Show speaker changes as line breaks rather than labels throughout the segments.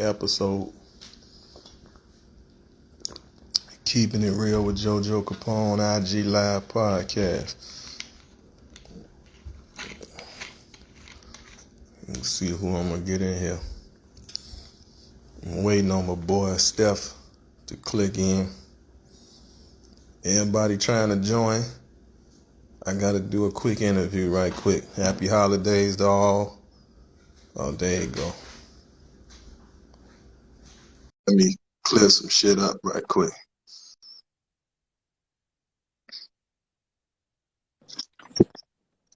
episode. Keeping it real with JoJo Capone, IG Live Podcast. Let's see who I'm going to get in here. I'm waiting on my boy Steph to click in. Everybody trying to join. I got to do a quick interview right quick. Happy holidays to all. Oh, there you go. Let me clear some shit up right quick.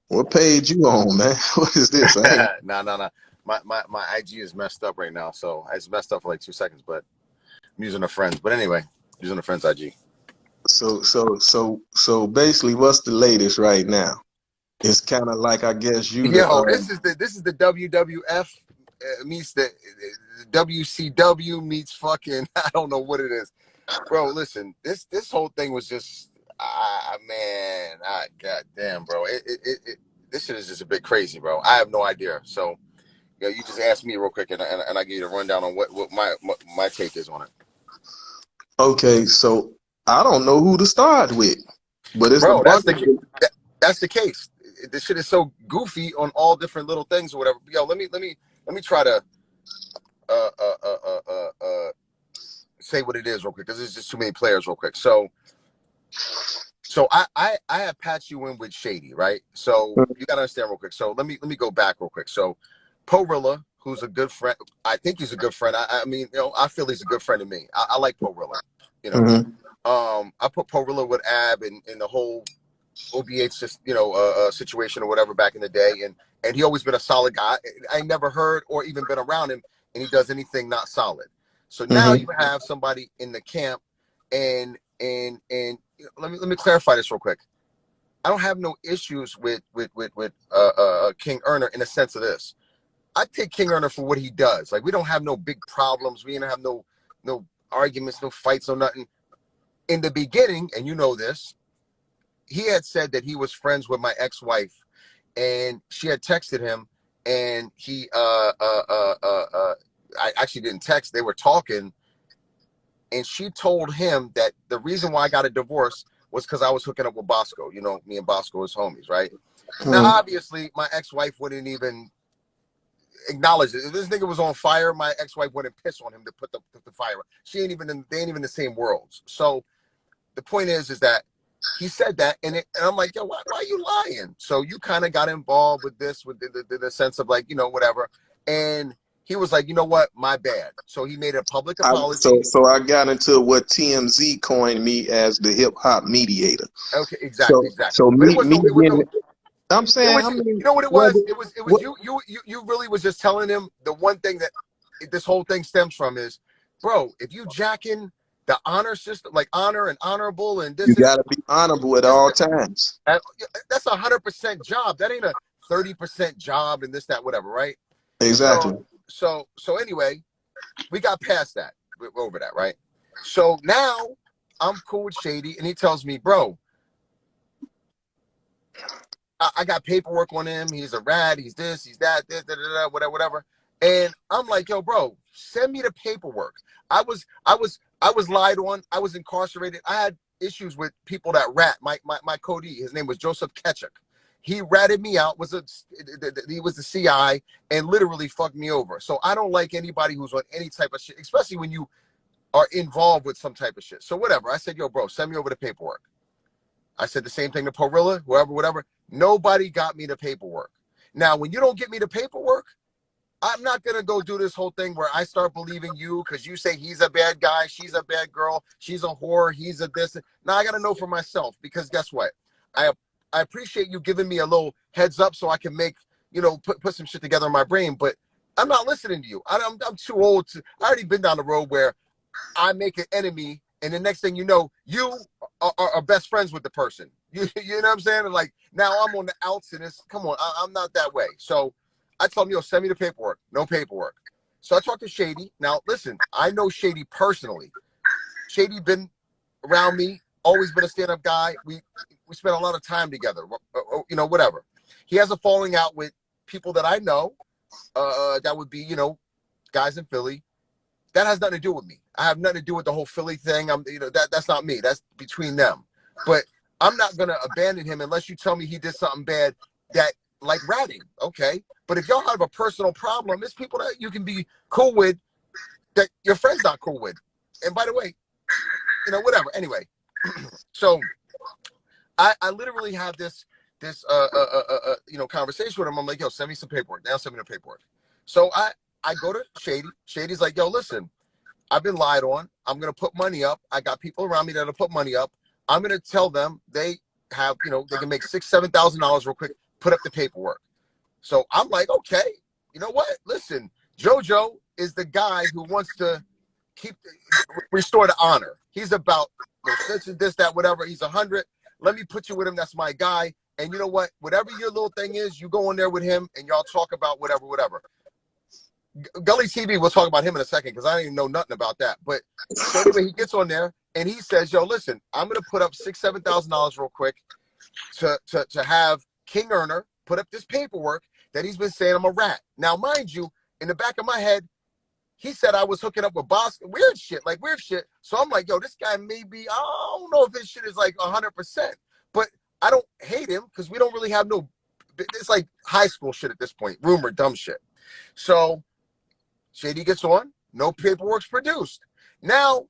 What page you on, man? What is this?
No. My IG is messed up right now, so it's messed up for like 2 seconds. But I'm using a friend's. But anyway, using a friend's IG.
So basically, what's the latest right now? It's kind of like, I guess you.
This is the WWF meets the WCW meets fucking I don't know what it is, bro. Listen, this whole thing was just goddamn, bro. This shit is just a bit crazy, bro. I have no idea. So you just asked me real quick, and I give you a rundown on what my take is on it.
Okay, so I don't know who to start with, but it's
bro. That's the case. This shit is so goofy on all different little things or whatever. Yo, let me try to say what it is real quick, because there's just too many players real quick. So I have patched you in with Shady, right? So you gotta understand real quick. So let me go back real quick. So Porilla, who's a good friend, I think he's a good friend. I mean, I feel he's a good friend to me. I like Porilla, I put Porilla with Ab and the whole OBH just situation or whatever back in the day, and he always been a solid guy. I never heard or even been around him and he does anything not solid. So now you have somebody in the camp, and let me clarify this real quick. I don't have no issues with King Erner in the sense of this. I take King Erner for what he does. Like, we don't have no big problems. We don't have no arguments, no fights, no nothing. In the beginning, and you know this, he had said that he was friends with my ex-wife, and she had texted him, and he I actually didn't text. They were talking, and she told him that the reason why I got a divorce was because I was hooking up with Bosco. Me and Bosco is homies, right? Now, obviously, my ex-wife wouldn't even acknowledge it. If this nigga was on fire, my ex-wife wouldn't piss on him to put the fire. They ain't even in the same worlds. So the point is that he said that, and I'm like, yo, why are you lying? So you kind of got involved with this, with the sense of like, whatever. And he was like, you know what, my bad. So he made a public apology.
So I got into what TMZ coined me as the hip hop mediator.
Okay, exactly.
So I'm saying,
you know what it was? It was you really was just telling him the one thing that this whole thing stems from is, bro, if you jacking the honor system, like honor and honorable, and this,
you gotta be honorable at all times.
That's 100% job. That ain't a 30% job and this, that, whatever, right?
Exactly.
So anyway, we got past that. We're over that, right? So now I'm cool with Shady, and he tells me, bro, I got paperwork on him. He's a rat. He's this, he's that, whatever. And I'm like, yo, bro, send me the paperwork. I was lied on. I was incarcerated. I had issues with people that rat. My Cody, his name was Joseph Ketchuk. He ratted me out. He was the CI and literally fucked me over. So I don't like anybody who's on any type of shit, especially when you are involved with some type of shit. So whatever. I said, yo, bro, send me over the paperwork. I said the same thing to Porilla, whoever, whatever. Nobody got me the paperwork. Now, when you don't get me the paperwork, I'm not going to go do this whole thing where I start believing you because you say he's a bad guy, she's a bad girl, she's a whore, he's a this. Now, I got to know for myself, because guess what? I appreciate you giving me a little heads up so I can make, put some shit together in my brain, but I'm not listening to you. I'm too old to. I already been down the road where I make an enemy, and the next thing you know, you are best friends with the person. You know what I'm saying? And like, now I'm on the outs, and come on, I'm not that way. So I told him, yo, send me the paperwork. No paperwork. So I talked to Shady. Now, listen, I know Shady personally. Shady been around me, always been a stand-up guy. We spent a lot of time together, whatever. He has a falling out with people that I know that would be, guys in Philly. that has nothing to do with me. I have nothing to do with the whole Philly thing. That's not me. That's between them. But I'm not gonna abandon him unless you tell me he did something bad that like ratting. Okay. But if y'all have a personal problem, it's people that you can be cool with that your friend's not cool with. And by the way, whatever. Anyway, so I literally have this conversation with him. I'm like, yo, send me some paperwork. Now send me the paperwork. So I go to Shady. Shady's like, yo, listen, I've been lied on. I'm gonna put money up. I got people around me that'll put money up. I'm gonna tell them they have, they can make $6,000-7,000 real quick. Put up the paperwork. So I'm like, okay, you know what? Listen, JoJo is the guy who wants to restore the honor. He's about this, that, whatever. He's 100. Let me put you with him. That's my guy. And you know what? Whatever your little thing is, you go in there with him and y'all talk about whatever. Gully TV, we'll talk about him in a second because I don't even know nothing about that. But so anyway, he gets on there and he says, yo, listen, I'm going to put up $6,000-7,000 real quick to have King Earner put up this paperwork that he's been saying I'm a rat. Now, mind you, in the back of my head, he said I was hooking up with Boss, weird shit. So I'm like, yo, this guy I don't know if this shit is like 100%, but I don't hate him because we don't really have it's like high school shit at this point, rumor, dumb shit. So Shady gets on, no paperwork's produced. Now,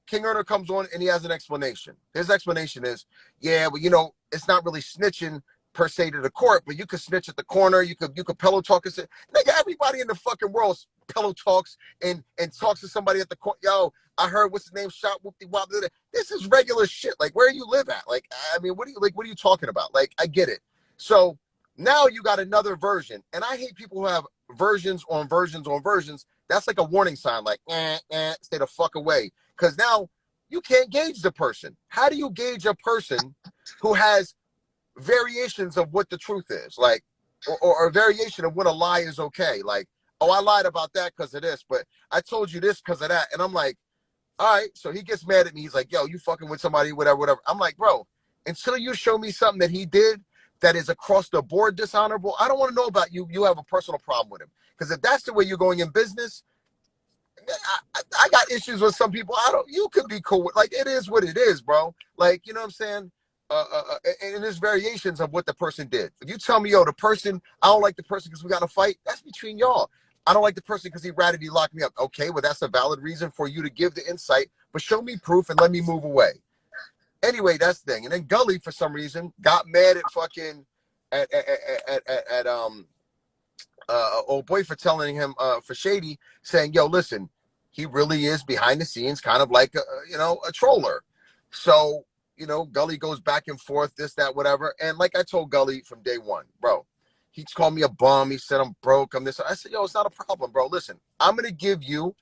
King Earner comes on and he has an explanation. His explanation is, yeah, well, it's not really snitching per se to the court, but you could snitch at the corner. You could pillow talk and say, nigga, everybody in the fucking world pillow talks and talks to somebody at the court. Yo, I heard what's his name shot whoopty wop. This is regular shit. Like, where you live at? Like, I mean, what are you talking about? Like, I get it. So now you got another version, and I hate people who have versions on versions on versions. That's like a warning sign, like, stay the fuck away. Because now you can't gauge the person. How do you gauge a person who has variations of what the truth is? Like, or a variation of what a lie is okay. Like, oh, I lied about that because of this, but I told you this because of that. And I'm like, all right. So he gets mad at me. He's like, yo, you fucking with somebody, whatever. I'm like, bro, until you show me something that he did that is across the board dishonorable, I don't want to know about you. You have a personal problem with him. Because if that's the way you're going in business, I got issues with some people. You could be cool with, like, it is what it is, bro. Like, you know what I'm saying? And there's variations of what the person did. If you tell me, yo, I don't like the person because we got to fight, that's between y'all. I don't like the person because he ratted, he locked me up. Okay, well, that's a valid reason for you to give the insight, but show me proof and let me move away. Anyway, that's the thing. And then Gully, for some reason, got mad at fucking old boy for telling him for Shady, saying, yo, listen, he really is behind the scenes kind of like a troller. So Gully goes back and forth, this, that, whatever. And like I told Gully from day one, bro, he called me a bum. He said I'm broke. I'm this. I said, yo, it's not a problem, bro. Listen, I'm going to give you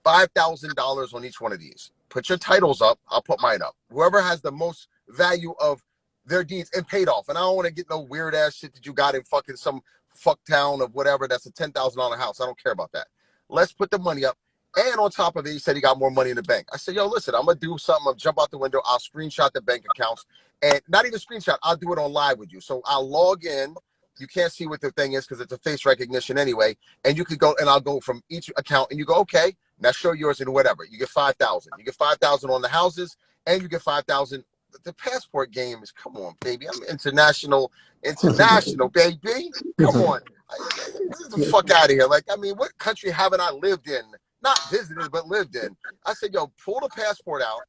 $5,000 on each one of these. Put your titles up. I'll put mine up. Whoever has the most value of their deeds and paid off. And I don't want to get no weird ass shit that you got in fucking some fuck town of whatever. That's a $10,000 house. I don't care about that. Let's put the money up. And on top of it, he said he got more money in the bank. I said, yo, listen, I'm going to do something. I'll jump out the window. I'll screenshot the bank accounts. And not even screenshot. I'll do it on live with you. So I'll log in. You can't see what the thing is because it's a face recognition anyway. And you could go, and I'll go from each account. And you go, okay, now show yours and whatever. You get 5,000. You get 5,000 on the houses. And you get 5,000. The passport game is, come on, baby. I'm international, baby. Come on. Get the fuck out of here. Like, I mean, what country haven't I lived in? Not visited, but lived in. I said, yo, pull the passport out.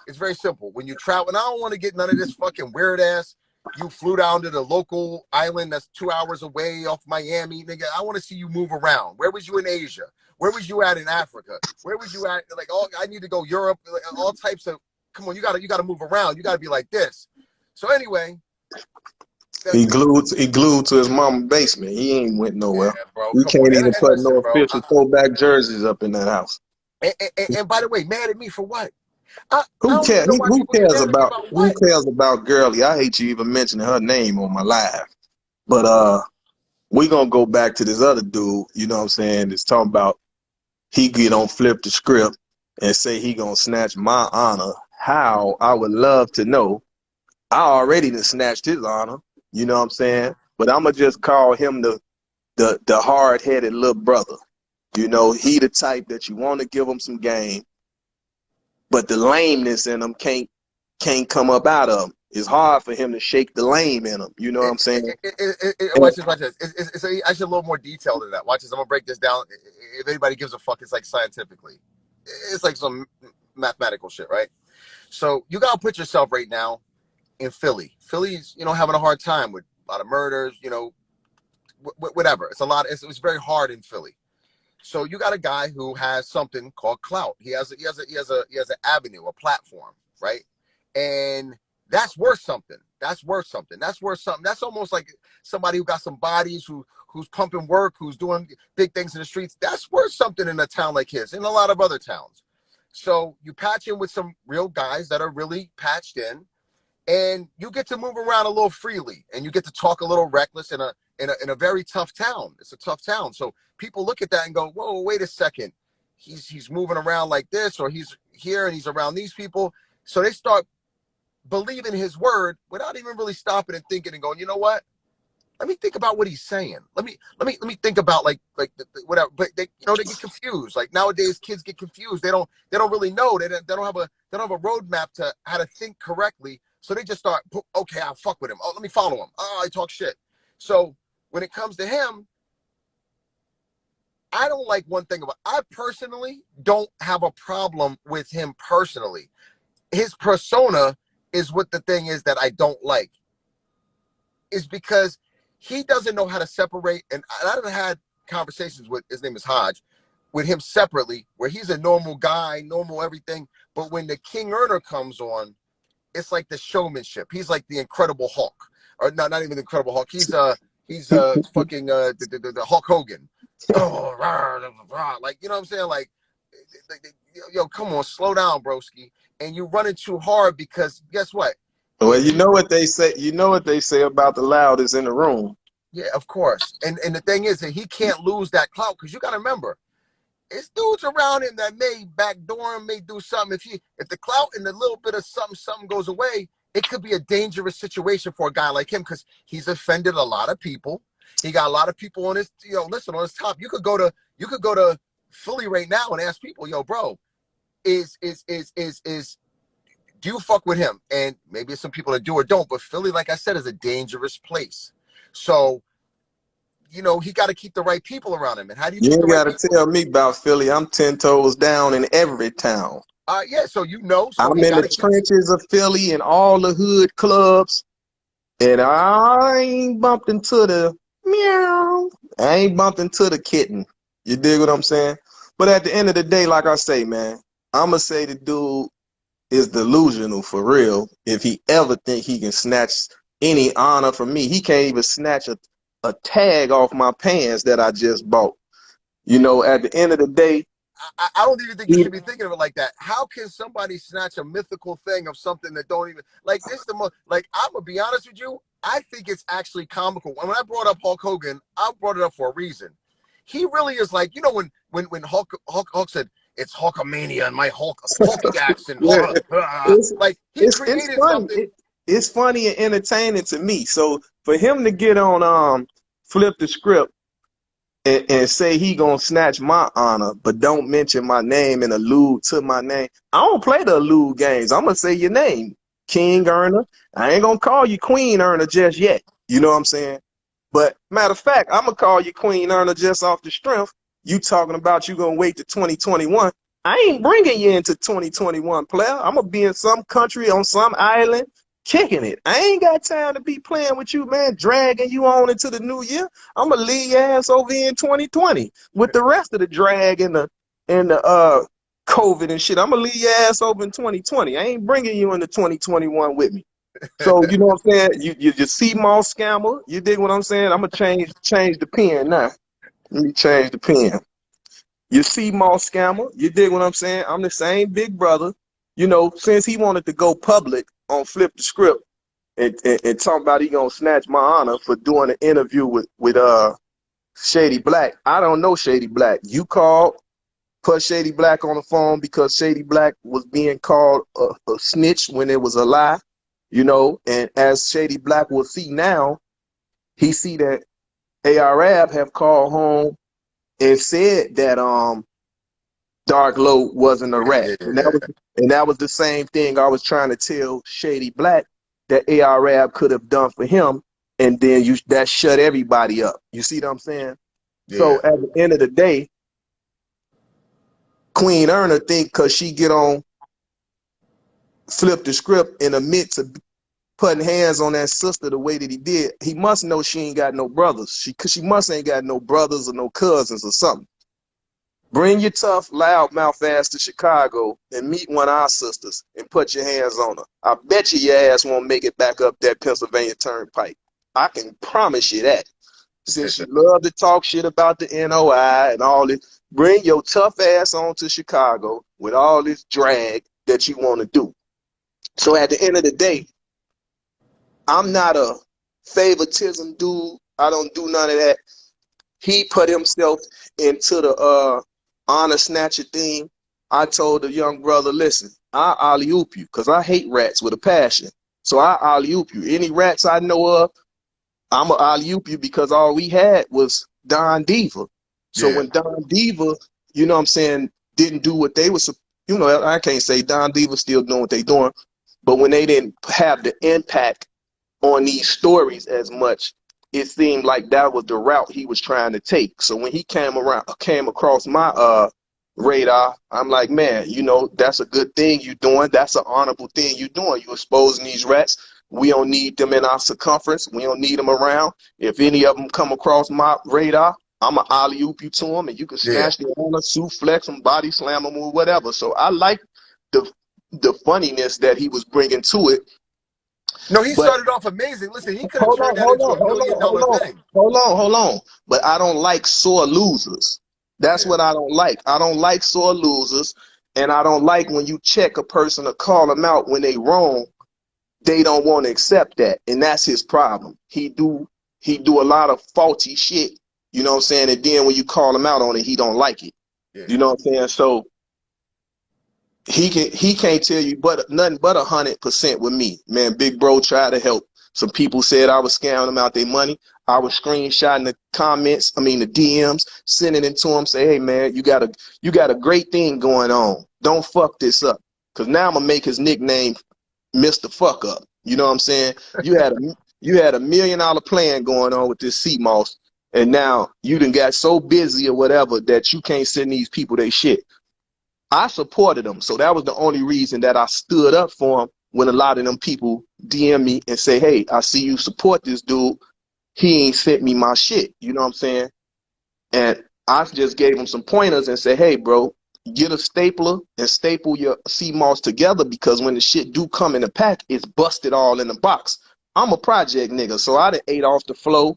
It's very simple. When you travel, and I don't want to get none of this fucking weird ass, you flew down to the local island that's 2 hours away off Miami. Nigga, I want to see you move around. Where was you in Asia? Where was you at in Africa? Where was you at? Like, I need to go Europe. Like, all types of, come on, you gotta move around. You gotta be like this. So anyway.
He glued to his mama's basement. He ain't went nowhere.
Yeah, bro,
You can't even put
listen,
no
bro,
official throwback jerseys up in that house.
And by the way, mad at me for what?
Who cares? Who cares about
what?
who cares about Girly? I hate you even mentioning her name on my live. But we gonna go back to this other dude, you know what I'm saying? It's talking about he get on flip the script and say he gonna snatch my honor. How? I would love to know. I already done snatched his honor, you know what I'm saying? But I'ma just call him the hard-headed little brother. You know, he the type that you want to give him some game, but the lameness in him can't come up out of him. It's hard for him to shake the lame in him. You know what I'm saying?
Watch this, watch this. It's actually a little more detailed than that. Watch this. I'm gonna break this down. If anybody gives a fuck, it's like scientifically. It's like some mathematical shit, right? So you gotta put yourself right now in Philly. Philly's, having a hard time with a lot of murders, whatever. It's a lot. It's very hard in Philly. So you got a guy who has something called Clout. He has an avenue, a platform, right? And that's worth something. That's worth something. That's worth something. That's almost like somebody who got some bodies, who's pumping work, who's doing big things in the streets. That's worth something in a town like his, in a lot of other towns. So you patch in with some real guys that are really patched in, and you get to move around a little freely, and you get to talk a little reckless in a very tough town. It's a tough town. So people look at that and go, whoa, wait a second. He's moving around like this, or he's here and he's around these people. So they start believing his word without even really stopping and thinking and going, you know what? Let me think about what he's saying. Let me think about like whatever. But they get confused. Like nowadays, kids get confused. They don't really know. They don't have a roadmap to how to think correctly. So they just start, okay, I'll fuck with him. Oh, let me follow him. Oh, I talk shit. So when it comes to him, I don't like one thing I personally don't have a problem with him personally. His persona is what the thing is that I don't like. Is because he doesn't know how to separate. And I've had conversations with, his name is Hodge, with him separately, where he's a normal guy, normal everything. But when the King Earner comes on, it's like the showmanship. He's like the Incredible Hulk. Or no, not even the Incredible Hulk. He's fucking the Hulk Hogan. Oh, rah, rah, rah. Like, you know what I'm saying? Like, yo, come on, slow down, broski. And you're running too hard because guess what?
Well, you know what they say. You know what they say about the loudest in the room.
Yeah, of course. And the thing is that he can't lose that clout because you got to remember, it's dudes around him that may backdoor him, may do something. If the clout and a little bit of something goes away, it could be a dangerous situation for a guy like him because he's offended a lot of people. He got a lot of people on his, listen, on his top. You could go to Philly right now and ask people, yo, bro, is do you fuck with him? And maybe some people that do or don't, but Philly, like I said, is a dangerous place. So, he got to keep the right people around him. And how do you
You
keep the
ain't
right
got to
people?
tell me about Philly. I'm 10 toes down in every town.
Yeah, so so
I'm
he
in
got
the
to keep.
trenches of Philly and all the hood clubs. And I ain't bumped into the meow. I ain't bumped into the kitten. You dig what I'm saying? But at the end of the day, like I say, man, I'ma say the dude is delusional for real. If he ever think he can snatch any honor from me, he can't even snatch a tag off my pants that I just bought. At the end of the day,
I don't even think you
he,
should be thinking of it like that. How can somebody snatch a mythical thing of something that don't even like this? I'm gonna be honest with you. I think it's actually comical. When I brought up Hulk Hogan, I brought it up for a reason. He really is like, when Hulk said it's Hulkamania and my Hulky accent,
yeah, it's
like he
it's
created
funny.
something.
It's funny and entertaining to me. So for him to get on flip the script and say he gonna snatch my honor, but don't mention my name and allude to my name. I don't play the allude games. I'm gonna say your name, King Earner. I ain't gonna call you Queen Earner just yet. You know what I'm saying? But matter of fact, I'm gonna call you Queen Earner just off the strength. You talking about you gonna wait to 2021. I ain't bringing you into 2021, player. I'm gonna be in some country on some island kicking it. I ain't got time to be playing with you, man, dragging you on into the new year. I'm gonna leave your ass over here in 2020 with the rest of the drag and the COVID and shit. I'm gonna leave your ass over in 2020. I ain't bringing you into 2021 with me. So you know what I'm saying? You see mall scammer. You dig what I'm saying? I'm gonna change the pen now. Let me change the pen. You see mall scammer. You dig what I'm saying? I'm the same big brother. Since he wanted to go public on Flip the Script and talking about he gonna snatch my honor for doing an interview with Shady Black. I don't know Shady Black. You called, put Shady Black on the phone because Shady Black was being called a snitch when it was a lie. And as Shady Black will see now, he see that ARAB have called home and said that Dark Low wasn't a rat.
Yeah,
And that was the same thing I was trying to tell Shady Black that Arab could have done for him, and then that shut everybody up. You see what I'm saying? So
yeah,
at the end of the day, Queen Erna think because she get on flip the script in the midst of putting hands on that sister the way that he did, he must know she ain't got no brothers. She must ain't got no brothers or no cousins or something. Bring your tough, loudmouth ass to Chicago and meet one of our sisters and put your hands on her. I bet you your ass won't make it back up that Pennsylvania Turnpike. I can promise you that. Since you love to talk shit about the NOI and all this, bring your tough ass on to Chicago with all this drag that you want to do. So at the end of the day, I'm not a favoritism dude. I don't do none of that. He put himself into the honor snatcher thing. I told the young brother, listen, I alley oop you because I hate rats with a passion. So I alley oop you. Any rats I know of, I'm a alley oop you because all we had was Don Diva. So
yeah,
when Don Diva, you know what I'm saying, didn't do what they was, you know, I can't say Don Diva still doing what they doing, but when they didn't have the impact on these stories as much, it seemed like that was the route he was trying to take. So when he came across my radar, I'm like, man, you know, that's a good thing you doing. That's an honorable thing you doing. You exposing these rats. We don't need them in our circumference. We don't need them around. If any of them come across my radar, I'm going to alley oop you to them, and you can
yeah.
snatch them on a suplex them, body slam them, or whatever. So I like the funniness that he was bringing to it.
No, he
But
started off amazing. Listen, he could have
hold
turned
on,
that
hold
into
on,
a
hold
million
on, hold
dollar
on,
thing.
hold on. But I don't like sore losers. That's
Yeah,
what I don't like. I don't like sore losers, and I don't like when you check a person or call them out when they wrong. They don't want to accept that, and that's his problem. He do a lot of faulty shit. You know what I'm saying? And then when you call him out on it, he don't like it.
yeah.
You know what I'm saying? So he can't tell you but nothing but 100% with me, man. Big bro tried to help. Some people said I was scamming them out their money. I was screenshotting the comments, I mean the DMs, sending it to them. Say, hey man, you got a great thing going on. Don't fuck this up, cause now I'm gonna make his nickname Mr. Fuck Up. You know what I'm saying? You had a $1 million plan going on with this CMOS, and now you done got so busy or whatever that you can't send these people their shit. I supported him. So that was the only reason that I stood up for him when a lot of them people DM me and say, hey, I see you support this dude. He ain't sent me my shit. You know what I'm saying? And I just gave him some pointers and said, hey, bro, get a stapler and staple your CMOS together because when the shit do come in the pack, it's busted all in the box. I'm a project nigga, so I done ate off the flow,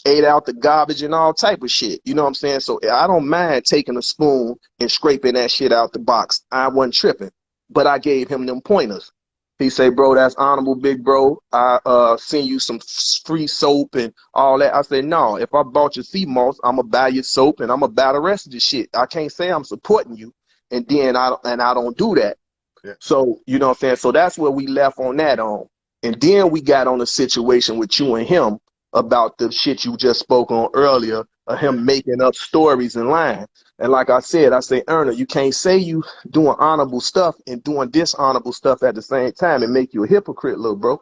ate out the garbage and all type of shit. You know what I'm saying? So I don't mind taking a spoon and scraping that shit out the box. I wasn't tripping, but I gave him them pointers. He say, bro, that's honorable, big bro. I send you some free soap and all that. I said, no, if I bought your sea moss, I'm gonna buy your soap and I'm gonna buy the rest of the shit. I can't say I'm supporting you and then I don't do that.
Yeah.
So, you know what I'm saying? So that's where we left on that on. And then we got on a situation with you and him about the shit you just spoke on earlier of
Yeah.
him making up stories and lying. And like I said, I say, Erna, you can't say you doing honorable stuff and doing dishonorable stuff at the same time and make you a hypocrite, little bro.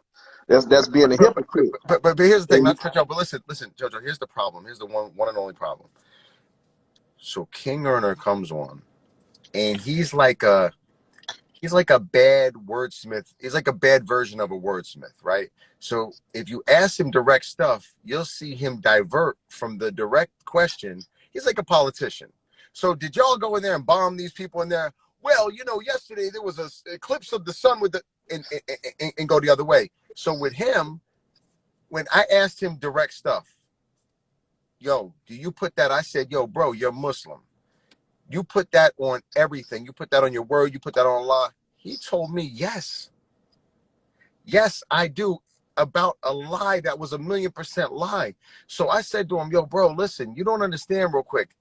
That's being a hypocrite.
But here's the thing,
And
not to cut you off, but listen, Jojo, here's the problem. Here's the one and only problem. So King Earner comes on, and he's like a bad wordsmith. He's like a bad version of a wordsmith, right? So if you ask him direct stuff, you'll see him divert from the direct question. He's like a politician. So did y'all go in there and bomb these people in there? Well, yesterday there was a eclipse of the sun with the and go the other way. So with him, when I asked him direct stuff, yo, do you put that? I said, yo, bro, you're Muslim. You put that on everything. You put that on your word. You put that on Allah. He told me, yes. Yes, I do. About a lie that was 1,000,000% lie. So I said to him, yo, bro, listen, you don't understand real quick.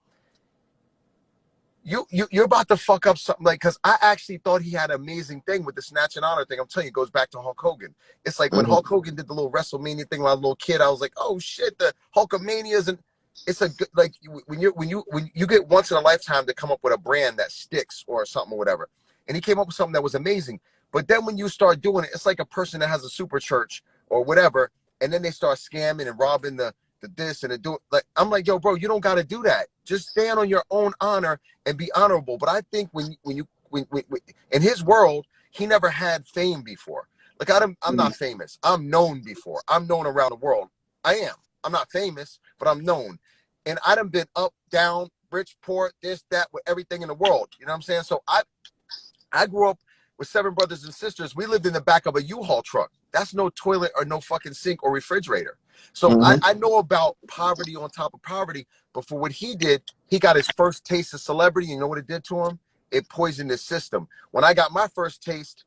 You're about to fuck up something, like, because I actually thought he had an amazing thing with the snatch and honor thing. I'm telling you, it goes back to Hulk Hogan. It's like when
mhm.
Hulk Hogan did the little WrestleMania thing when I was a little kid, I was like, oh shit, the Hulkamanias. And it's a good, like when you get once in a lifetime to come up with a brand that sticks or something or whatever. And he came up with something that was amazing. But then when you start doing it, it's like a person that has a super church or whatever, and then they start scamming and robbing the this and the do. Like, I'm like, yo, bro, you don't got to do that. Just stand on your own honor and be honorable. But I think when in his world, he never had fame before. Like I'm not famous. I'm known before. I'm known around the world. I am. I'm not famous, but I'm known. And I done been up, down, rich, poor, this, that, with everything in the world. You know what I'm saying? So I grew up with 7 brothers and sisters. We lived in the back of a U-Haul truck. That's no toilet or no fucking sink or refrigerator. So
Mm-hmm.
I know about poverty on top of poverty. But for what he did, he got his first taste of celebrity. You know what it did to him? It poisoned his system. When I got my first taste,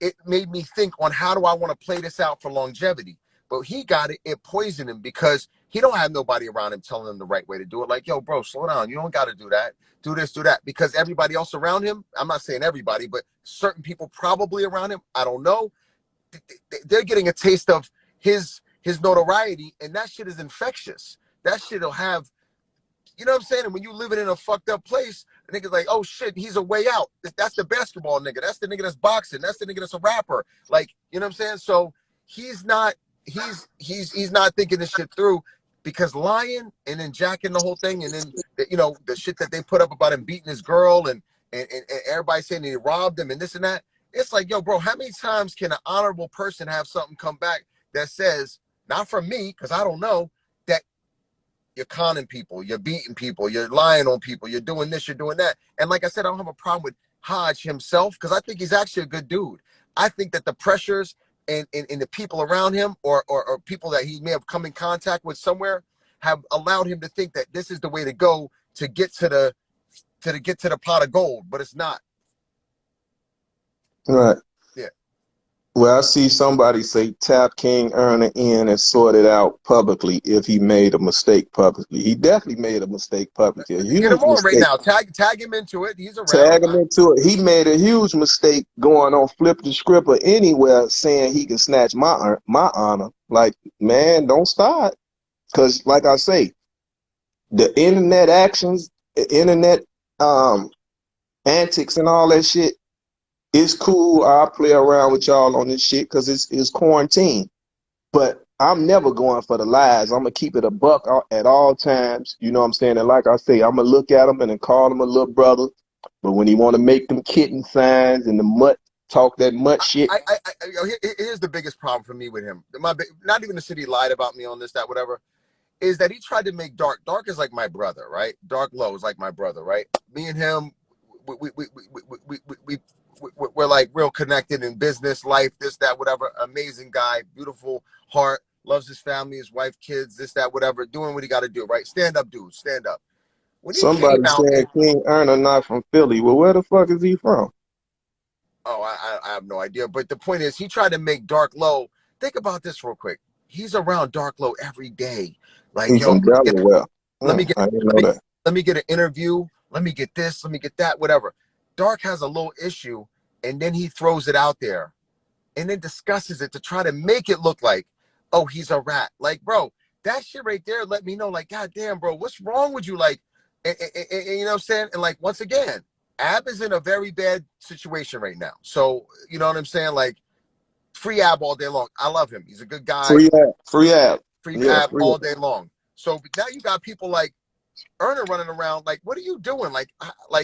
it made me think on how do I want to play this out for longevity. But he got it, it poisoned him because he don't have nobody around him telling him the right way to do it. Like, yo, bro, slow down. You don't got to do that. Do this, do that. Because everybody else around him, I'm not saying everybody, but certain people probably around him, I don't know, they're getting a taste of his notoriety, and that shit is infectious. That shit'll have, you know what I'm saying? And when you living in a fucked up place, a nigga's like, oh shit, he's a way out. That's the basketball nigga. That's the nigga that's boxing. That's the nigga that's a rapper. Like, you know what I'm saying? So he's not he's not thinking this shit through, because lying and then jacking the whole thing, and then you know the shit that they put up about him beating his girl and everybody saying he robbed him and this and that. It's like, yo, bro, how many times can an honorable person have something come back that says, not from me, because I don't know, that you're conning people, you're beating people, you're lying on people, you're doing this, you're doing that. And like I said, I don't have a problem with Hodge himself, because I think he's actually a good dude. I think that the pressures and the people around him or people that he may have come in contact with somewhere have allowed him to think that this is the way to go to get to the pot of gold, but it's not.
Right.
Yeah.
Well, I see somebody say tap King Erna in and sort it out publicly if he made a mistake publicly. He definitely made a mistake publicly, a
Get him
huge
on right
mistake.
now. Tag him into it. He's around.
Tag him into it. He made a huge mistake going on Flip the Script or anywhere saying he can snatch my honor. Like, man, don't start. Because, like I say, the internet actions, the internet antics and all that shit, it's cool. I'll play around with y'all on this shit because it's quarantine. But I'm never going for the lies. I'm gonna keep it a buck at all times. You know what I'm saying? And like I say, I'm gonna look at him and then call him a little brother. But when he want to make them kitten signs and the mutt talk that mutt shit,
Here's the biggest problem for me with him. Not even the city lied about me on this, that, whatever. Is that he tried to make Dark. Dark is like my brother, right? Dark Low is like my brother, right? Me and him, we're like real connected in business, life, this, that, whatever. Amazing guy, beautiful heart, loves his family, his wife, kids, this, that, whatever. Doing what he got to do, right? Stand up, dude, stand up. When he came
somebody
out,
saying King Erna not from Philly. Well, where the fuck is he from?
oh, I have no idea. But the point is, he tried to make Dark Low. Think about this real quick. He's around Dark Low every day. Like,
He
yo,
from Delaware.
let me get
I didn't
let
know
me
that.
let me get an interview. Let me get this. Let me get that. Whatever. Dark has a little issue, and then he throws it out there, and then discusses it to try to make it look like, oh, he's a rat. Like, bro, that shit right there let me know, like, god damn, bro, what's wrong with you? Like, and you know what I'm saying? And like, once again, Ab is in a very bad situation right now. So you know what I'm saying? Like, free Ab all day long. I love him. He's a good guy.
Free app. Free app.
Free
Yeah,
Ab
free
all
app.
day long. So now you got people like Erner running around. Like, what are you doing? Like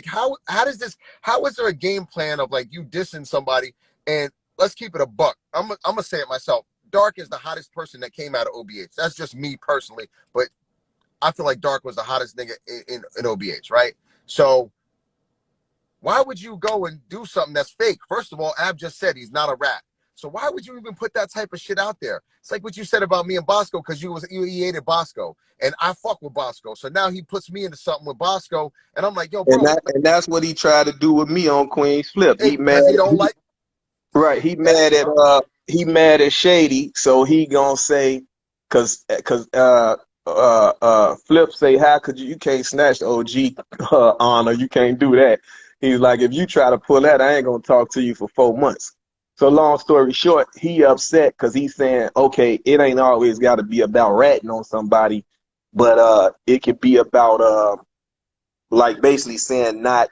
how does this? How is there a game plan of like you dissing somebody? And let's keep it a buck. I'm gonna say it myself. Dark is the hottest person that came out of OBH. That's just me personally, but I feel like Dark was the hottest nigga in OBH, right? So why would you go and do something that's fake? First of all, Ab just said he's not a rat. So why would you even put that type of shit out there? It's like what you said about me and Bosco, because you hated Bosco, and I fuck with Bosco. So now he puts me into something with Bosco, and I'm like, yo,
And
bro,
that's what he tried to do with me on Queen's Flip. He mad.
because he don't like
Right. He mad at Shady, so he gonna say cause Flip say, how could you can't snatch the OG honor, you can't do that. He's like, if you try to pull that, I ain't gonna talk to you for 4 months. So long story short, he upset because he's saying, okay, it ain't always gotta be about ratting on somebody. but it could be about like basically saying not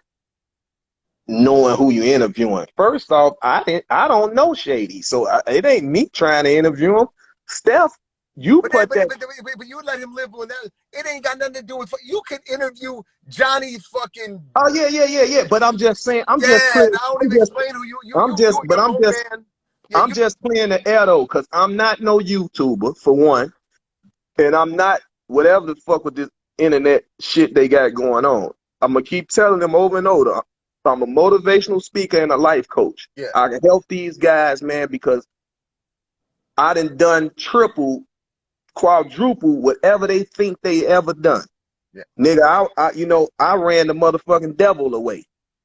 knowing who you interviewing. First off, I don't know Shady, so it ain't me trying to interview him. Steph, you
But,
put that.
but you let him live with that. It ain't got nothing to do with. You can interview Johnny fucking.
Oh yeah. But I'm just saying,
Yeah, and I don't even explain who you
but
your own man. Yeah,
I'm
you.
just playing the air though, because I'm not no YouTuber for one, and I'm not whatever the fuck with this internet shit they got going on. I'm gonna keep telling them over and over. I'm a motivational speaker and a life coach.
Yeah,
I can help these guys, man, because I done triple, quadruple, whatever they think they ever done.
yeah.
Nigga, I ran the motherfucking devil away.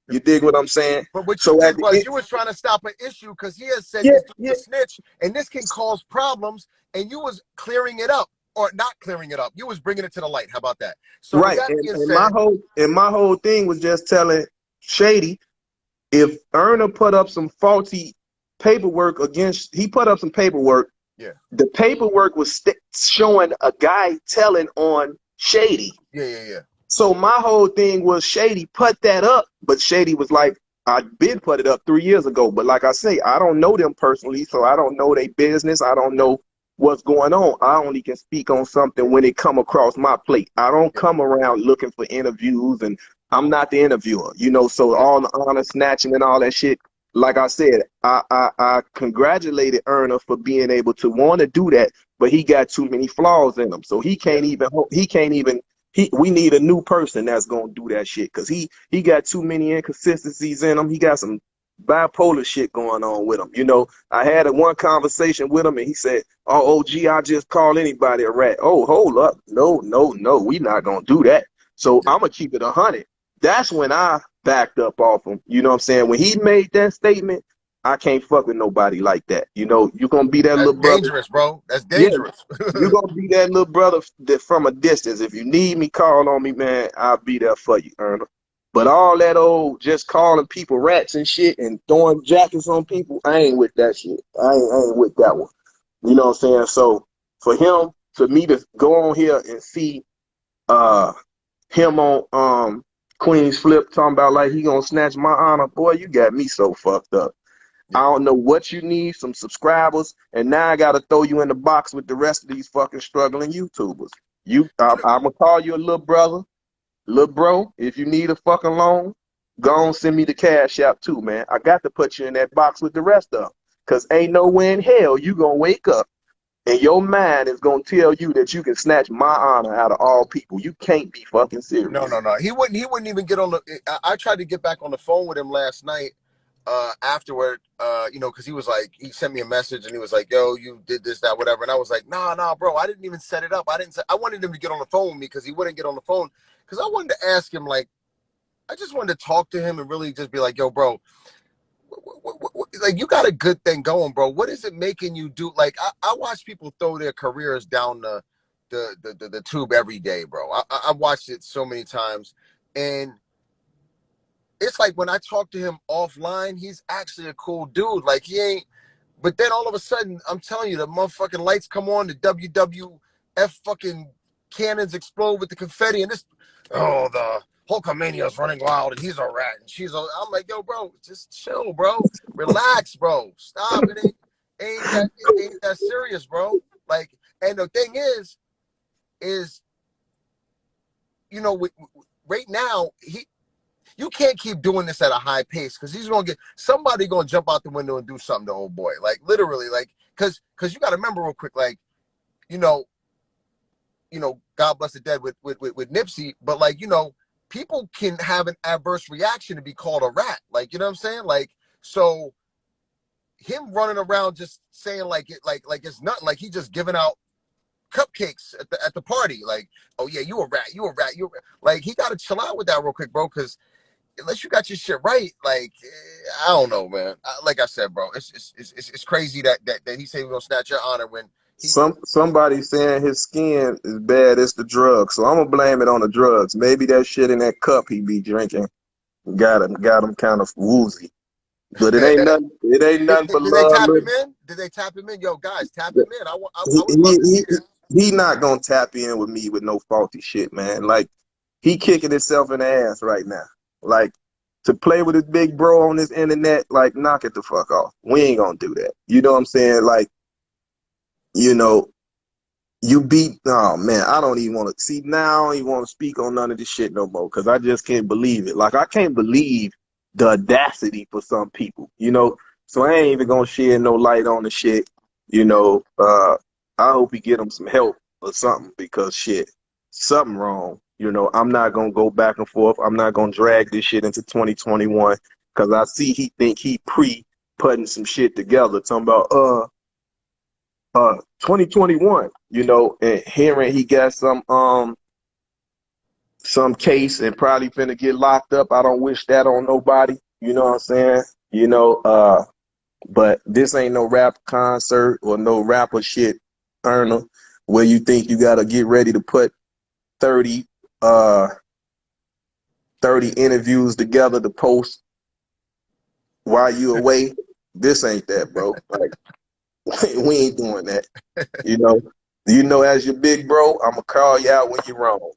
You dig what I'm saying?
But what you
So at
did
the
was
end,
you was trying to stop an issue because he has said
yeah,
this
yeah,
dude's a snitch, and this can cause problems. And you was clearing it up or not clearing it up. You was bringing it to the light. How about that? So with
right.
that being
And
said,
my whole thing was just telling Shady, if Erna put up some faulty paperwork he put up some paperwork.
yeah,
The paperwork was showing a guy telling on Shady.
yeah.
So my whole thing was Shady put that up, but Shady was like, I did put it up 3 years ago. But like I say, I don't know them personally, so I don't know their business. I don't know what's going on. I only can speak on something when it come across my plate. I don't
Yeah,
come around looking for interviews, and I'm not the interviewer, so
yeah,
all the honor snatching and all that shit. Like I said, I congratulated Erna for being able to want to do that, but he got too many flaws in him, so
yeah,
he can't even we need a new person that's gonna do that shit because he got too many inconsistencies in him. He got some bipolar shit going on with him. I had one conversation with him and he said, "Oh, OG, I just call anybody a rat." Oh, hold up, no, we not gonna do that. So
yeah.
I'm gonna keep it 100. That's when I backed up off him. You know what I'm saying? When he made that statement, I can't fuck with nobody like that. You're gonna be that
That's
little brother.
dangerous, bro. That's
Yeah,
dangerous.
you're gonna be that little brother that from a distance. If you need me, call on me, man. I'll be there for you, Erna. But all that old just calling people rats and shit and throwing jackets on people, I ain't with that shit. I ain't with that one. You know what I'm saying? So for me to go on here and see uh him on Queen's Flip talking about like he gonna snatch my honor, boy, you got me so fucked up. I
Yeah.
don't know what you need, some subscribers, and now I gotta throw you in the box with the rest of these fucking struggling YouTubers.
You know,
I'm gonna call you a little brother, little bro. If you need a fucking loan, go on send me the cash app too, man. I got to put you in that box with the rest of them, cause ain't nowhere in hell you gonna wake up and your mind is gonna tell you that you can snatch my honor out of all people. You can't be fucking serious.
no. He wouldn't even get on the. I tried to get back on the phone with him last night. Afterward, because he sent me a message and he was like, "Yo, you did this, that, whatever," and I was like, "Nah, bro, I didn't even set it up. I wanted him to get on the phone with me because he wouldn't get on the phone because I wanted to ask him like, I just wanted to talk to him and really just be like, yo, bro, like you got a good thing going, bro. What is it making you do? Like I watch people throw their careers down the tube every day, bro. I've watched it so many times, and it's like when I talk to him offline, he's actually a cool dude. Like he ain't. But then all of a sudden, I'm telling you, the motherfucking lights come on, the WWF fucking cannons explode with the confetti, and the Hulkamania is running wild, and he's a rat, and I'm like, yo, bro, just chill, bro, relax, bro, stop. It ain't that serious, bro. Like, and the thing is, right now you can't keep doing this at a high pace because he's gonna get somebody gonna jump out the window and do something to old boy. Like literally, like because you gotta remember real quick, like, you know, God bless the dead with Nipsey, but like, people can have an adverse reaction to be called a rat. Like, you know what I'm saying? Like, so him running around just saying like it like it's nothing, like he just giving out cupcakes at the party, like, oh yeah, you a rat, like he gotta chill out with that real quick, bro, because unless you got your shit right, like I don't know, man. Like I said, bro, it's crazy that he said we're gonna snatch your honor when he.
Somebody saying his skin is bad. It's the drugs, so I'm gonna blame it on the drugs. Maybe that shit in that cup he be drinking got him kind of woozy. But it ain't nothing. It ain't
did,
nothing
did,
but
did they
love.
tap him
Look,
in? Did they tap him in? Yo, guys, tap
he,
him in. I would love to
he
see this.
he not gonna tap in with me with no faulty shit, man. Like he kicking himself in the ass right now. Like to play with his big bro on this internet, like knock it the fuck off. We ain't gonna do that. You know what I'm saying? Like, you know, you beat. Oh man, I don't even want to see now. I don't even want to speak on none of this shit no more because I just can't believe it. Like I can't believe the audacity for some people. You know, so I ain't even gonna shed no light on the shit. You know, I hope he get him some help or something because shit, something wrong. You know, I'm not gonna go back and forth. I'm not gonna drag this shit into 2021 because I see he think he putting some shit together. Talking about 2021, you know, and hearing he got some case and probably finna get locked up. I don't wish that on nobody, you know what I'm saying? You know, but this ain't no rap concert or no rapper shit, Erna, where you think you gotta get ready to put 30 uh 30 interviews together to post while you away. This ain't that, bro. Like we ain't doing that. You know, as your big bro, I'm gonna call you out when you're wrong.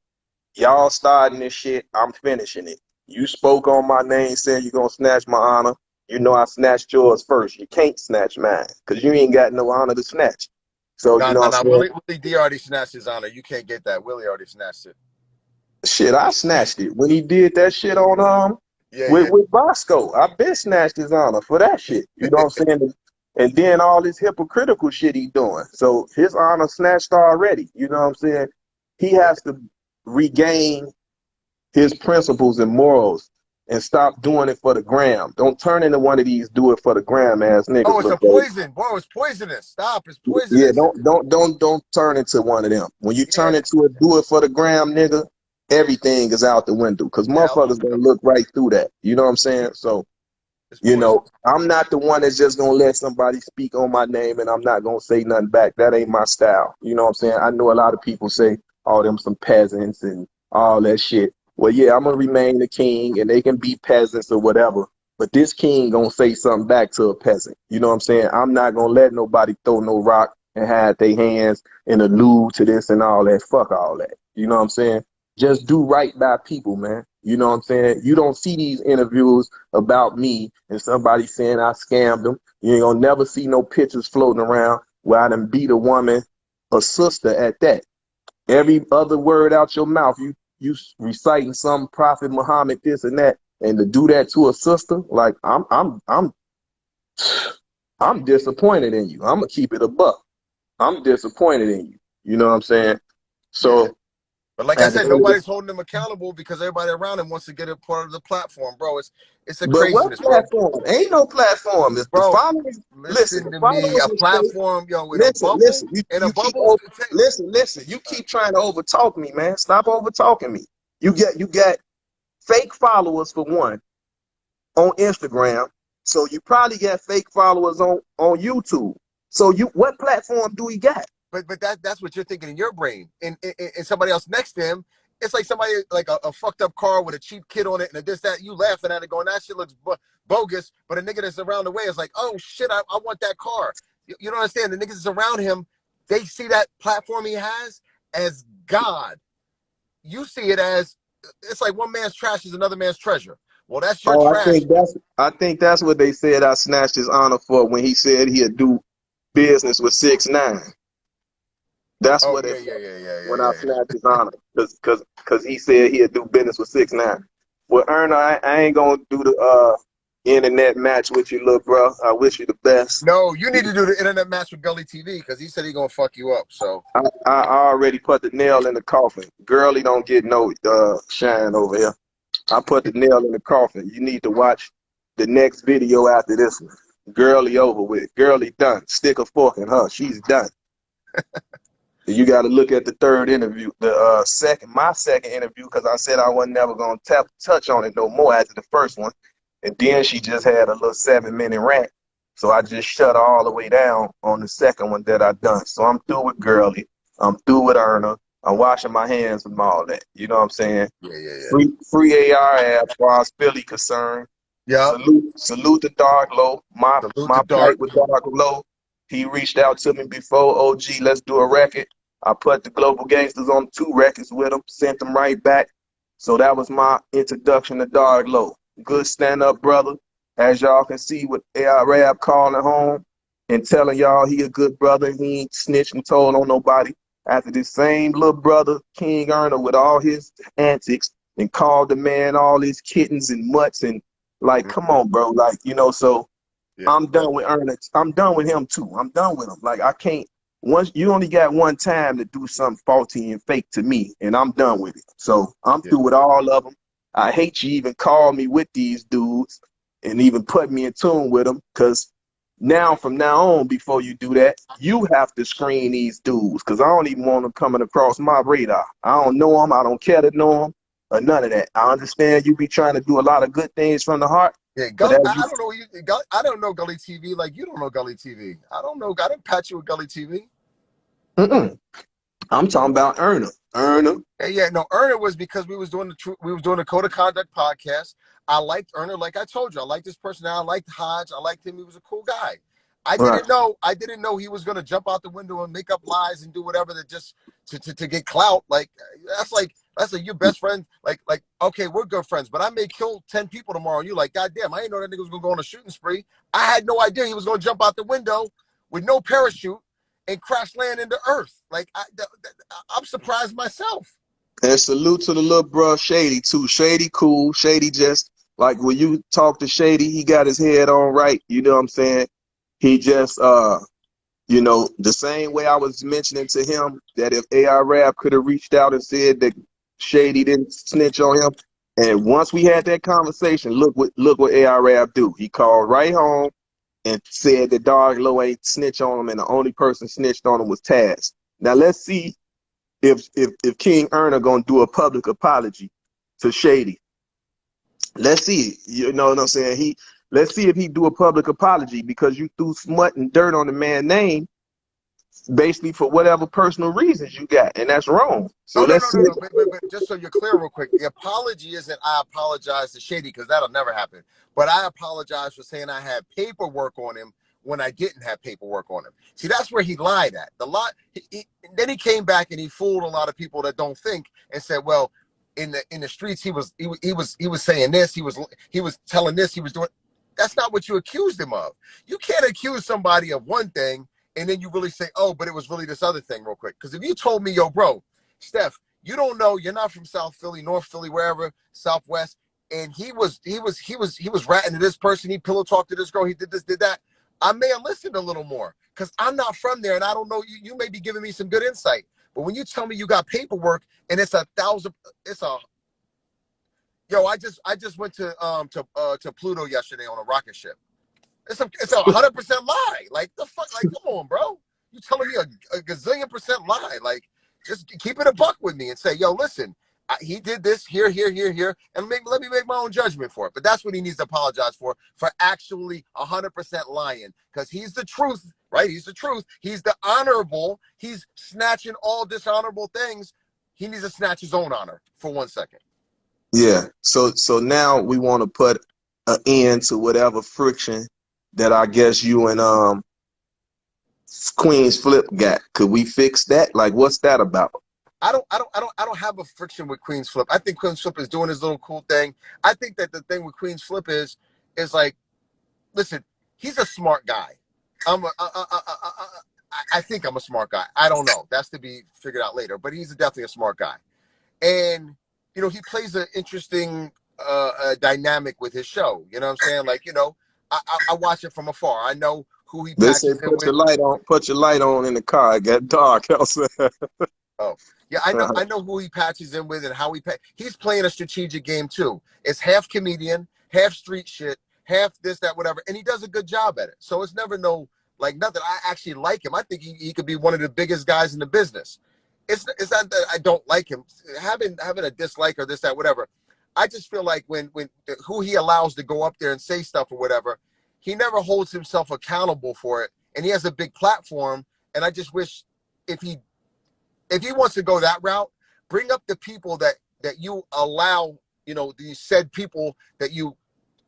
Y'all starting this shit, I'm finishing it. You spoke on my name, said you're gonna snatch my honor. You know I snatched yours first. You can't snatch mine, because you ain't got no honor to snatch. So, you
Nah,
know
nah,
what
nah.
I'm saying?
Willie D already snatched his honor. You can't get that. Willie already snatched it.
Shit, I snatched it. When he did that shit on
Yeah,
with
yeah.
Bosco, I been snatched his honor for that shit. You know what I'm saying? And then all this hypocritical shit he doing. So his honor snatched already. You know what I'm saying? He
Yeah.
has to regain his principles and morals and stop doing it for the gram. Don't turn into one of these do it for the gram ass niggas,
Oh, it's
little
a
bro.
poison. Bro, it's poisonous. Stop. It's
Yeah,
poisonous.
don't turn into one of them. When you turn
Yeah.
into a do it for the gram nigga, everything is out the window because
Yeah, out the
motherfuckers gonna
window.
look right through that. You know what I'm saying? So,
It's
you know,
poisonous.
I'm not the one that's just gonna let somebody speak on my name and I'm not gonna say nothing back. That ain't my style. You know what I'm saying? I know a lot of people say, oh, them some peasants and all that shit. Well, yeah, I'm gonna remain the king and they can be peasants or whatever. But this king gonna say something back to a peasant. You know what I'm saying? I'm not gonna let nobody throw no rock and hide their hands and allude to this and all that. Fuck all that. You know what I'm saying? Just do right by people, man. You know what I'm saying? You don't see these interviews about me and somebody saying I scammed them. You ain't gonna never see no pictures floating around where I done beat a woman, a sister at that. Every other word out your mouth, you reciting some Prophet Muhammad this and that, and to do that to a sister, like I'm disappointed in you. I'm gonna keep it a buck. I'm disappointed in you. You know what I'm saying?
Yeah.
So
But like I
at the
said,
end of the
nobody's holding him accountable because everybody around him wants to get a part of the platform, bro. It's a
but what
craziness, bro.
platform? Ain't no platform. If the
Bro,
followers listen,
listen
the
to me.
followers
A
will say,
platform, yo, in a
listen,
bubble,
listen. You
in a
you keep
bubble.
over, listen. You keep trying to overtalk me, man. Stop overtalking me. You got fake followers for one on Instagram, so you probably got fake followers on YouTube. So you what platform do we got?
But that's what you're thinking in your brain. And somebody else next to him, it's like somebody like a fucked up car with a cheap kid on it and a this that. You laughing at it, going that shit looks bogus. But a nigga that's around the way is like, oh shit, I want that car. You don't understand? The niggas that's around him, they see that platform he has as God. You see it as it's like one man's trash is another man's treasure. Well, that's your
Oh,
trash.
I think that's what they said I snatched his honor for when he said he'd do business with 6ix9ine. That's
Oh
what
yeah,
it
yeah,
was
yeah, yeah, yeah,
when I
yeah,
snatched his honor, cause he said he'd do business with 6ix9ine. Well, Erna, I ain't gonna do the internet match with you, little bro. I wish you the best.
No, you need to do the internet match with Gully TV because he said he gonna fuck you up. So
I already put the nail in the coffin. Girlie don't get no shine over here. I put the nail in the coffin. You need to watch the next video after this one. Girlie over with. Girlie done. Stick a fork in her. She's done. You got to look at the third interview, my second interview, because I said I wasn't never gonna touch on it no more after the first one, and then she just had a little 7 minute rant, so I just shut her all the way down on the second one that I done. So I'm through with Girlie, I'm through with Erna, I'm washing my hands from all that. You know what I'm saying?
yeah, yeah, yeah.
Free AR app, as far as Philly concerned.
Yep.
Salute to Dark Low.
Salute
My
the
plight
dark.
with Dark Low. He reached out to me before. OG, let's do a record. I put the Global Gangsters on 2 records with him, sent them right back. So that was my introduction to Dog Low. Good stand-up brother. As y'all can see with AI Rab calling home and telling y'all he a good brother. He ain't snitched and told on nobody. After this same little brother, King Erner, with all his antics and called the man all his kittens and mutts and like, come on, bro. Like, so
Yeah,
I'm
yeah,
done with Ernest. I'm done with him too. I'm done with him. Like I can't. Once you only got one time to do something faulty and fake to me, and I'm done with it. So I'm
yeah.
through with all of them. I hate you even call me with these dudes and even put me in tune with them, because now from now on, before you do that, you have to screen these dudes, because I don't even want them coming across my radar. I don't know them. I don't care to know them or none of that. I understand you be trying to do a lot of good things from the heart,
Yeah,
but
Gully.
as you
I don't know. I don't know Gully TV like you don't know Gully TV. I don't know. I didn't patch you with Gully TV.
Mm-mm. I'm talking about Erna. Erna.
Yeah, no. Erner was because we was doing the Code of Conduct podcast. I liked Erner, like I told you. I liked his personality. I liked Hodge. I liked him. He was a cool guy.
Right.
I didn't know he was going to jump out the window and make up lies and do whatever that just to get clout. That's like your best friend. Like okay, we're good friends, but I may kill 10 people tomorrow. And you're like, God damn, I didn't know that nigga was going to go on a shooting spree. I had no idea he was going to jump out the window with no parachute and crash land into Earth. Like I'm surprised myself.
And salute to the little bro Shady too. Shady cool. Shady just like when you talk to Shady, he got his head on right. You know what I'm saying? He just the same way I was mentioning to him that if AI Rap could have reached out and said that Shady didn't snitch on him. And once we had that conversation, look what AI Rap do. He called right home and said that Dog Low ain't snitch on him, and the only person snitched on him was Taz. Now let's see if King Erna gonna do a public apology to Shady. Let's see. You know what I'm saying? Let's see if he do a public apology, because you threw smut and dirt on the man's name basically for whatever personal reasons you got, and that's wrong. So
Oh no
let's
no
see.
no no! But just so you're clear, real quick, the apology isn't I apologize to Shady because that'll never happen. But I apologize for saying I had paperwork on him when I didn't have paperwork on him. See, that's where he lied at. Then he came back and he fooled a lot of people that don't think and said, well, in the streets he was saying this, he was telling this, he was doing. That's not what you accused him of. You can't accuse somebody of one thing and then you really say, oh, but it was really this other thing real quick. Because if you told me, yo, bro, Steph, you don't know, you're not from South Philly, North Philly, wherever, Southwest, and he was ratting to this person, he pillow talked to this girl, he did this, did that. I may have listened a little more because I'm not from there and I don't know. You may be giving me some good insight. But when you tell me you got paperwork and it's 1,000, it's a yo, I just went to Pluto yesterday on a rocket ship. It's 100% lie. Like the fuck? Like come on, bro. You telling me a gazillion% lie? Like just keep it a buck with me and say, yo, listen, he did this here, here, here, here, and let me make my own judgment for it. But that's what he needs to apologize for actually 100% lying, because he's the truth, right? He's the truth. He's the honorable. He's snatching all dishonorable things. He needs to snatch his own honor for 1 second.
Yeah. So now we want to put an end to whatever friction that I guess you and Queen's Flip got. Could we fix that? Like, what's that about?
I don't have a friction with Queen's Flip. I think Queen's Flip is doing his little cool thing. I think that the thing with Queen's Flip is like, listen, he's a smart guy. I think I'm a smart guy. I don't know. That's to be figured out later. But he's definitely a smart guy, and he plays an interesting dynamic with his show. You know what I'm saying? Like, I watch it from afar. I know who he
They say
patches in
put your
with.
light on. Put your light on in the car. It got dark outside.
Oh, yeah, I know who he patches in with and how he's playing a strategic game too. It's half comedian, half street shit, half this, that, whatever, and he does a good job at it. So it's never no like nothing. I actually like him. I think he could be one of the biggest guys in the business. It's not that I don't like him. Having a dislike or this, that, whatever. I just feel like when who he allows to go up there and say stuff or whatever, he never holds himself accountable for it. And he has a big platform. And I just wish if he wants to go that route, bring up the people that you allow, these said people that you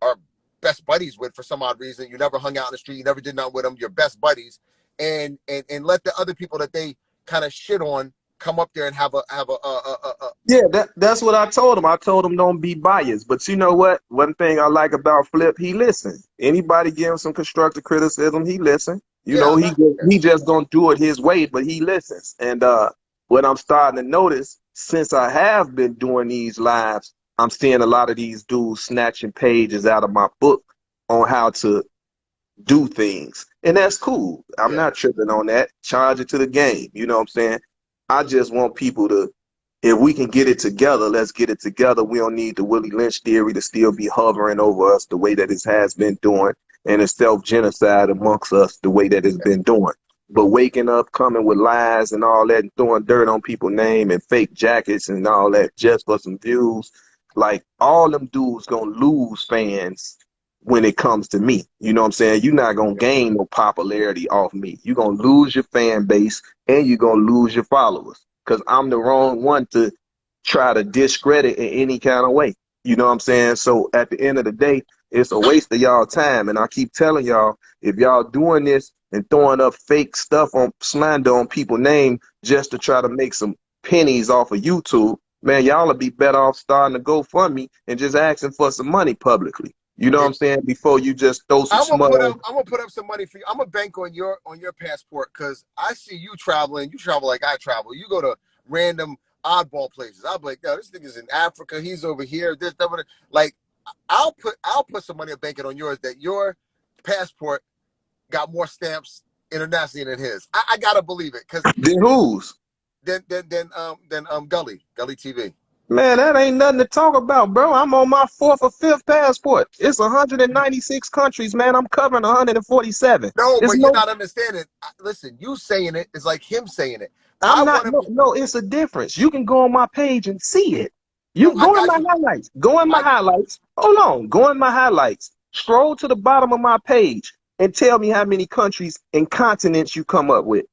are best buddies with for some odd reason. You never hung out in the street, you never did nothing with them, your best buddies, and let the other people that they kind of shit on come up there and have a
Yeah, that's what I told him. I told him don't be biased. But you know what? One thing I like about Flip, he listens. Anybody give him some constructive criticism, he listen. You
yeah,
know,
I'm
he just don't do it his way, but he listens. And what I'm starting to notice since I have been doing these lives, I'm seeing a lot of these dudes snatching pages out of my book on how to do things. And that's cool. I'm
yeah,
not tripping on that. Charge it to the game. You know what I'm saying? I just want people to, if we can get it together, let's get it together. We don't need the Willie Lynch theory to still be hovering over us the way that it has been doing, and the self-genocide amongst us the way that it's been doing. But waking up, coming with lies and all that, and throwing dirt on people's name and fake jackets and all that just for some views, like all them dudes gonna lose fans when it comes to me. You know what I'm saying? You're not gonna gain no popularity off me. You're gonna lose your fan base and you're gonna lose your followers. Cause I'm the wrong one to try to discredit in any kind of way. You know what I'm saying? So at the end of the day, it's a waste of y'all time. And I keep telling y'all, if y'all doing this and throwing up fake stuff on slander on people's name just to try to make some pennies off of YouTube, man, y'all will be better off starting to GoFundMe and just asking for some money publicly. You know what
yeah.
I'm saying? Before you just throw some
I'm gonna
smut
put up.
on.
I'm gonna put up some money for you. I'm gonna bank on your passport because I see you traveling. You travel like I travel. You go to random oddball places. I'll be like, yo, this nigga's in Africa. He's over here. This, that, that. Like, I'll put some money banking on yours that your passport got more stamps internationally than his. I gotta believe it because
Then whose?
then Gully TV.
Man, that ain't nothing to talk about, bro. I'm on my fourth or fifth passport. It's 196 countries, man. I'm covering 147.
No,
It's
but you're
no,
not understanding. Listen, you saying it is like him saying it.
I'm
I
not,
want to
no,
be.
no, it's a difference. You can go on my page and see it.
No,
You
I
go in
got
my
you.
highlights. Go in my
I
highlights. Hold on. Go in my highlights. Scroll to the bottom of my page and tell me how many countries and continents you come up with.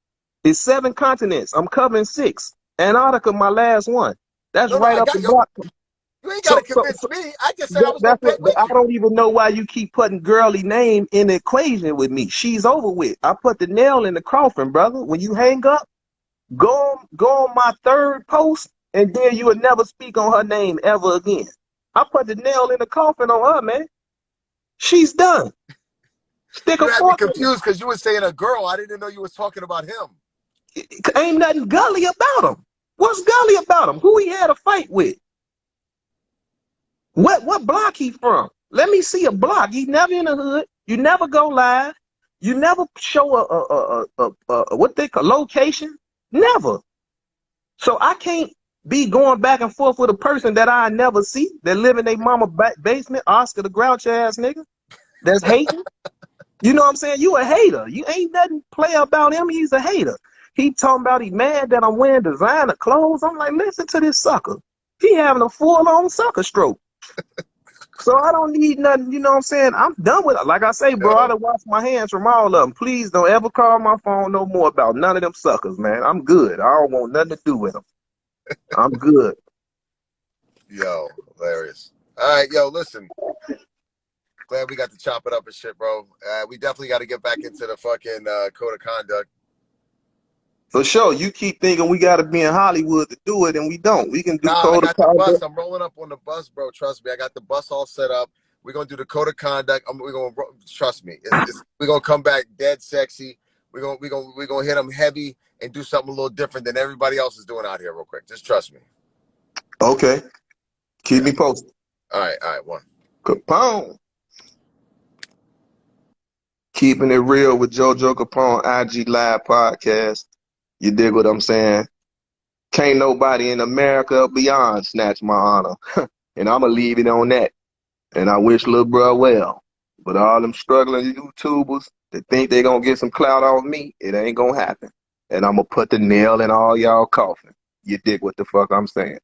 It's 7 continents. I'm covering 6. Antarctica, my last one. That's
no,
right
I
up
got
the
you.
bottom.
You ain't got to
So, so,
convince
so
me. I just said I was gonna
that's
pay
what.
with
I
you.
don't even know why you keep putting girly name in the equation with me. She's over with. I put the nail in the coffin, brother. When you hang up, go on my third post, and then you would never speak on her name ever again. I put the nail in the coffin on her, man. She's done. Stick a
You had me
fork in
confused because you were saying a girl. I didn't know you was talking about him.
it. Ain't nothing gully about him. What's gully about him? Who he had a fight with? What block he from? Let me see a block. He never in the hood. You never go live. You never show a what they call location. Never. So I can't be going back and forth with a person that I never see that live in their mama basement. Oscar the grouch ass nigga that's hating. You know what I'm saying? You a hater. You ain't nothing play about him. He's a hater. He talking about he mad that I'm wearing designer clothes. I'm like, listen to this sucker. He having a full on sucker stroke. So I don't need nothing, you know what I'm saying? I'm done with it. Like I say, bro, I
Yo,
done washed my hands from all of them. Please don't ever call my phone no more about none of them suckers, man. I'm good. I don't want nothing to do with them. I'm good.
yo, hilarious. All right, yo, listen. Glad we got to chop it up and shit, bro. We definitely got to get back into the fucking code of conduct.
For sure. You keep thinking we got to be in Hollywood to do it, and we don't. We can do
Nah, I
code of
got the bus.
conduct.
I'm rolling up on the bus, bro. Trust me. I got the bus all set up. We're gonna do the code of conduct. We're gonna trust me. We're gonna come back dead sexy. We're gonna hit them heavy and do something a little different than everybody else is doing out here, real quick. Just trust me.
Okay. Keep
Yeah.
me posted.
All right. One.
Capone. Keeping it real with JoJo Capone, IG Live podcast. You dig what I'm saying? Can't nobody in America or beyond snatch my honor. And I'm going to leave it on that. And I wish little bro well. But all them struggling YouTubers that think they going to get some clout off me, it ain't going to happen. And I'm going to put the nail in all y'all coffin. You dig what the fuck I'm saying?